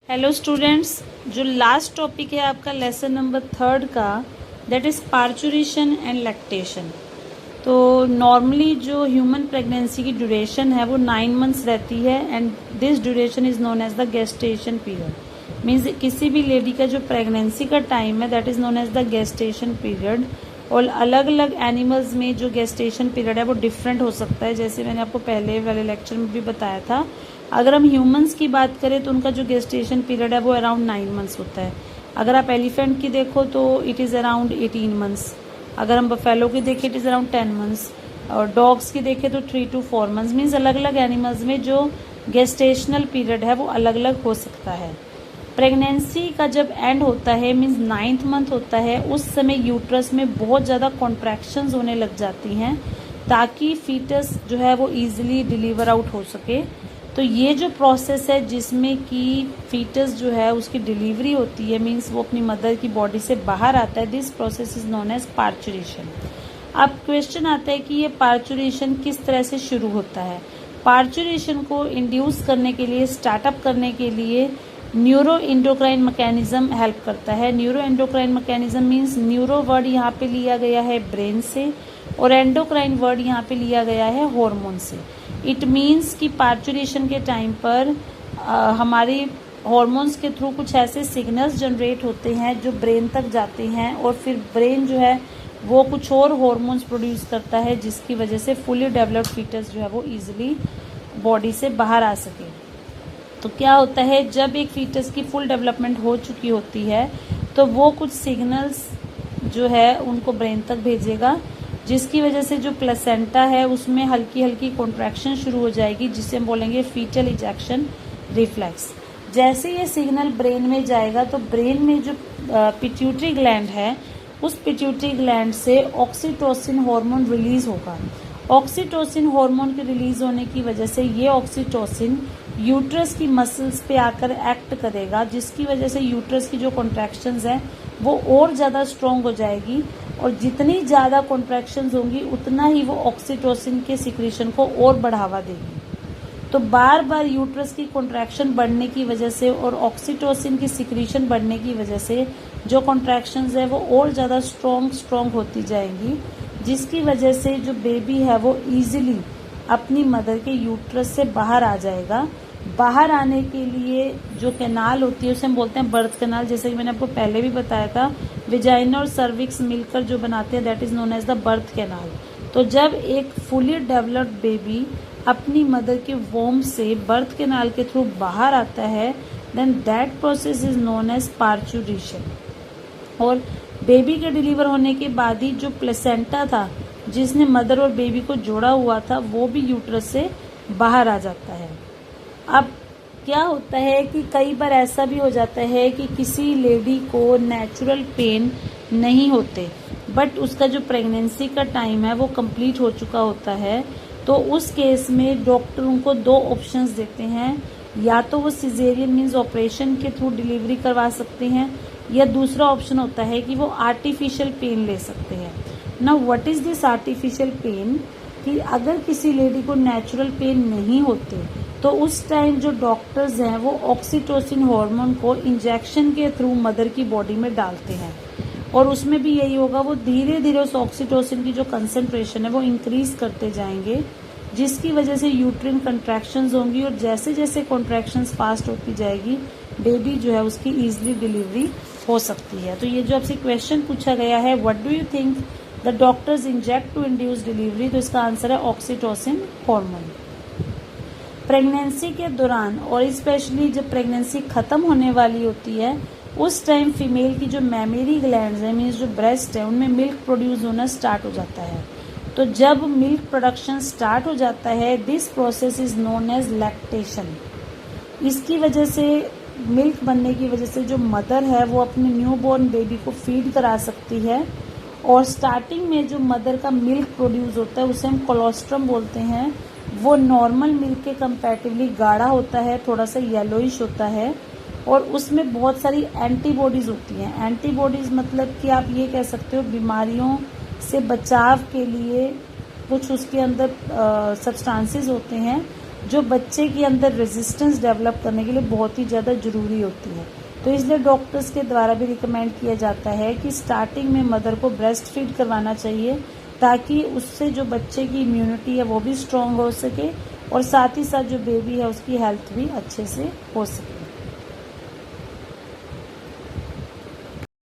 Hello students, जो last topic है आपका लेसन नंबर 3 का, that is parturition and lactation. तो नॉर्मली जो ह्यूमन प्रेगनेंसी की ड्यूरेशन है वो 9 मंथ्स रहती है and this duration is known as the gestation period. Means किसी भी लेडी का जो प्रेगनेंसी का टाइम है that is known as the gestation period. और अलग अलग एनिमल्स में जो गेस्टेशन पीरियड है वो डिफरेंट हो सकता है, जैसे मैंने आपको पहले वाले लेक्चर में भी बताया था। अगर हम ह्यूमंस की बात करें तो उनका जो गेस्टेशन पीरियड है वो अराउंड 9 मंथ्स होता है। अगर आप एलिफेंट की देखो तो इट इज़ अराउंड 18 मंथ्स। अगर हम बफेलो की देखें इट इज़ अराउंड 10 मंथ्स। और डॉग्स की देखें तो 3 to 4 मंथ्स। मीन्स अलग अलग एनिमल्स में जो गेस्टेशनल पीरियड है वो अलग अलग हो सकता है। प्रेगनेंसी का जब एंड होता है मीन्स 9th मंथ होता है, उस समय यूट्रस में बहुत ज़्यादा कॉन्ट्रैक्शंस होने लग जाती हैं ताकि फीटस जो है वो ईजिली डिलीवर आउट हो सके। तो ये जो प्रोसेस है जिसमें कि फीटस जो है उसकी डिलीवरी होती है, मीन्स वो अपनी मदर की बॉडी से बाहर आता है, this process is known as parturition. अब क्वेश्चन आता है कि ये पार्चुरेशन किस तरह से शुरू होता है। पार्चुरेशन को इंड्यूस करने के लिए, स्टार्टअप करने के लिए न्यूरो एंडोक्राइन मैकेनिज्म हेल्प करता है। Neuro endocrine mechanism means neuro word यहाँ पे लिया गया है ब्रेन से और एंडोक्राइन वर्ड यहाँ पे लिया गया है हार्मोन से। इट मीन्स कि पार्चुरेशन के टाइम पर हमारी हार्मोन्स के थ्रू कुछ ऐसे सिग्नल्स जनरेट होते हैं जो ब्रेन तक जाते हैं और फिर ब्रेन जो है वो कुछ और हार्मोन्स प्रोड्यूस करता है जिसकी वजह से फुली डेवलप्ड फीटस जो है वो ईजिली बॉडी से बाहर आ सके। तो क्या होता है, जब एक फीटस की फुल डेवलपमेंट हो चुकी होती है तो वो कुछ सिग्नल्स जो है उनको ब्रेन तक भेजेगा, जिसकी वजह से जो प्लेसेंटा है उसमें हल्की हल्की कॉन्ट्रैक्शन शुरू हो जाएगी, जिसे हम बोलेंगे फीटल इजेक्शन रिफ्लेक्स। जैसे ये सिग्नल ब्रेन में जाएगा तो ब्रेन में जो पिट्यूटरी ग्लैंड है उस पिट्यूटरी ग्लैंड से ऑक्सीटोसिन हार्मोन रिलीज होगा। ऑक्सीटोसिन हार्मोन के रिलीज होने की वजह से ये ऑक्सीटोसिन यूट्रस की मसल्स पे आकर एक्ट करेगा, जिसकी वजह से यूट्रस की जो कॉन्ट्रैक्शंस है वो और ज़्यादा स्ट्रॉन्ग हो जाएगी और जितनी ज़्यादा कॉन्ट्रैक्शंस होंगी उतना ही वो ऑक्सीटोसिन के सिक्रीशन को और बढ़ावा देगी। तो बार बार यूट्रस की कॉन्ट्रैक्शन बढ़ने की वजह से और ऑक्सीटोसिन की सिक्रीशन बढ़ने की वजह से जो कॉन्ट्रैक्शंस है वो और ज़्यादा स्ट्रॉन्ग होती जाएंगी, जिसकी वजह से जो बेबी है वो ईजिली अपनी मदर के यूट्रस से बाहर आ जाएगा। बाहर आने के लिए जो कैनाल होती है उसे हम बोलते हैं बर्थ कैनाल, जैसे कि मैंने आपको पहले भी बताया था। विजाइना और सर्विक्स मिलकर जो बनाते हैं that is known as the birth canal. तो जब एक फुली डेवलप्ड बेबी अपनी मदर के वोम से बर्थ कैनाल के थ्रू बाहर आता है then that process is known as parturition. और बेबी के डिलीवर होने के बाद ही जो प्लेसेंटा था जिसने मदर और बेबी को जोड़ा हुआ था वो भी यूट्रस से बाहर आ जाता है। अब क्या होता है कि कई बार ऐसा भी हो जाता है कि किसी लेडी को नेचुरल पेन नहीं होते बट उसका जो प्रेगनेंसी का टाइम है वो कंप्लीट हो चुका होता है। तो उस केस में डॉक्टर उनको 2 ऑप्शंस देते हैं, या तो वो सिजेरियन मीन्स ऑपरेशन के थ्रू डिलीवरी करवा सकते हैं या दूसरा ऑप्शन होता है कि वो आर्टिफिशियल पेन ले सकते हैं। Now what is this artificial pain, कि अगर किसी लेडी को नेचुरल पेन नहीं होते तो उस टाइम जो डॉक्टर्स हैं वो ऑक्सीटोसिन हार्मोन को इंजेक्शन के थ्रू मदर की बॉडी में डालते हैं और उसमें भी यही होगा, वो धीरे धीरे उस ऑक्सीटोसिन की जो कंसंट्रेशन है वो इंक्रीज करते जाएंगे, जिसकी वजह से यूट्रिन कंट्रैक्शंस होंगी और जैसे जैसे कॉन्ट्रैक्शंस फास्ट होती जाएगी बेबी जो है उसकी ईजिली डिलीवरी हो सकती है। तो ये जो आपसे क्वेश्चन पूछा गया है, what do you think the doctors inject to induce delivery, तो इसका आंसर है ऑक्सीटोसिन हार्मोन। प्रेगनेंसी के दौरान और स्पेशली जब प्रेगनेंसी खत्म होने वाली होती है उस टाइम फीमेल की जो मैमेरी ग्लैंड्स है मीन्स जो ब्रेस्ट है उनमें मिल्क प्रोड्यूस होना स्टार्ट हो जाता है। तो जब मिल्क प्रोडक्शन स्टार्ट हो जाता है this process is known as lactation. इसकी वजह से मिल्क बनने की वजह से जो मदर है वो अपने न्यूबॉर्न बेबी को फीड करा सकती है। और स्टार्टिंग में जो मदर का मिल्क प्रोड्यूस होता है उसे हम कोलोस्ट्रम बोलते हैं, वो नॉर्मल मिल्क के कंपैरेटिवली गाढ़ा होता है, थोड़ा सा येलोइश होता है और उसमें बहुत सारी एंटीबॉडीज़ होती हैं। एंटीबॉडीज़ मतलब कि आप ये कह सकते हो बीमारियों से बचाव के लिए कुछ उसके अंदर सब्सटेंसेस होते हैं जो बच्चे के अंदर रेजिस्टेंस डेवलप करने के लिए बहुत ही ज़्यादा ज़रूरी होती है। तो इसलिए डॉक्टर्स के द्वारा भी रिकमेंड किया जाता है कि स्टार्टिंग में मदर को ब्रेस्ट फीड करवाना चाहिए, ताकि उससे जो बच्चे की इम्यूनिटी है वो भी स्ट्रॉन्ग हो सके और साथ ही साथ जो बेबी है उसकी हेल्थ भी अच्छे से हो सके।